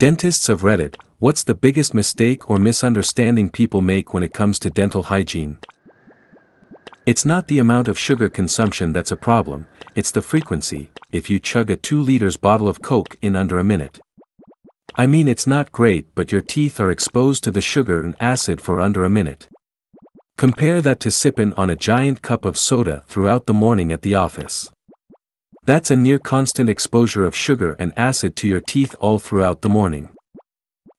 Dentists have Reddit, what's the biggest mistake or misunderstanding people make when it comes to dental hygiene? It's not the amount of sugar consumption that's a problem, it's the frequency. If you chug a 2 liters bottle of Coke in under a minute. I mean, it's not great, but your teeth are exposed to the sugar and acid for under a minute. Compare that to sipping on a giant cup of soda throughout the morning at the office. That's a near constant exposure of sugar and acid to your teeth all throughout the morning.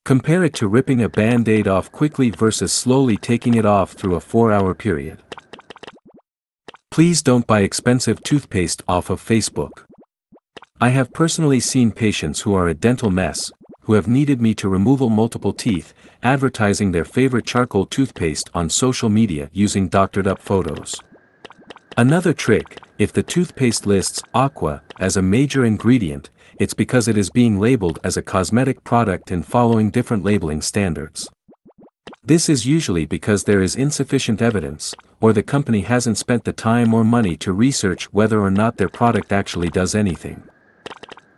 Compare it to ripping a Band-Aid off quickly versus slowly taking it off through a 4-hour period. Please don't buy expensive toothpaste off of Facebook. I have personally seen patients who are a dental mess, who have needed me to remove multiple teeth, advertising their favorite charcoal toothpaste on social media using doctored-up photos. Another trick, if the toothpaste lists aqua as a major ingredient, it's because it is being labeled as a cosmetic product and following different labeling standards. This is usually because there is insufficient evidence, or the company hasn't spent the time or money to research whether or not their product actually does anything.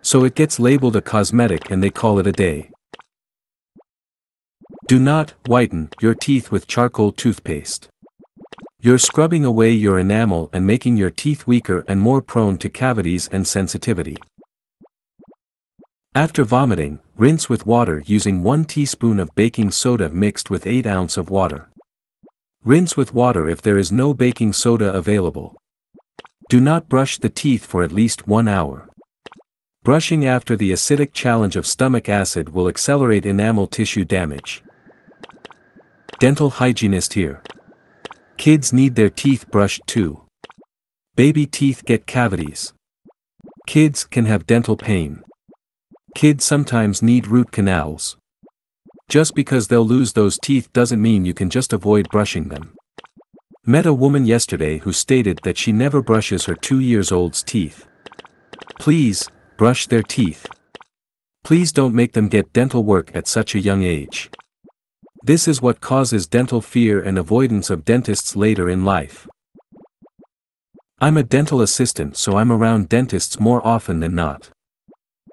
So it gets labeled a cosmetic and they call it a day. Do not whiten your teeth with charcoal toothpaste. You're scrubbing away your enamel and making your teeth weaker and more prone to cavities and sensitivity. After vomiting, rinse with water using 1 teaspoon of baking soda mixed with 8 ounces of water. Rinse with water if there is no baking soda available. Do not brush the teeth for at least 1 hour. Brushing after the acidic challenge of stomach acid will accelerate enamel tissue damage. Dental hygienist here. Kids need their teeth brushed too. Baby teeth get cavities. Kids can have dental pain. Kids sometimes need root canals. Just because they'll lose those teeth doesn't mean you can just avoid brushing them. Met a woman yesterday who stated that she never brushes her 2-year-old's teeth. Please, brush their teeth. Please don't make them get dental work at such a young age. This is what causes dental fear and avoidance of dentists later in life. I'm a dental assistant, so I'm around dentists more often than not.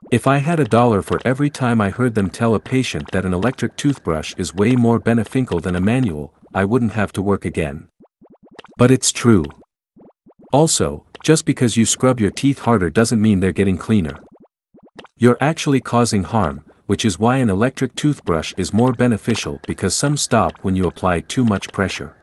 If I had $1 for every time I heard them tell a patient that an electric toothbrush is way more beneficial than a manual, I wouldn't have to work again. But it's true. Also, just because you scrub your teeth harder doesn't mean they're getting cleaner. You're actually causing harm, which is why an electric toothbrush is more beneficial, because some stop when you apply too much pressure.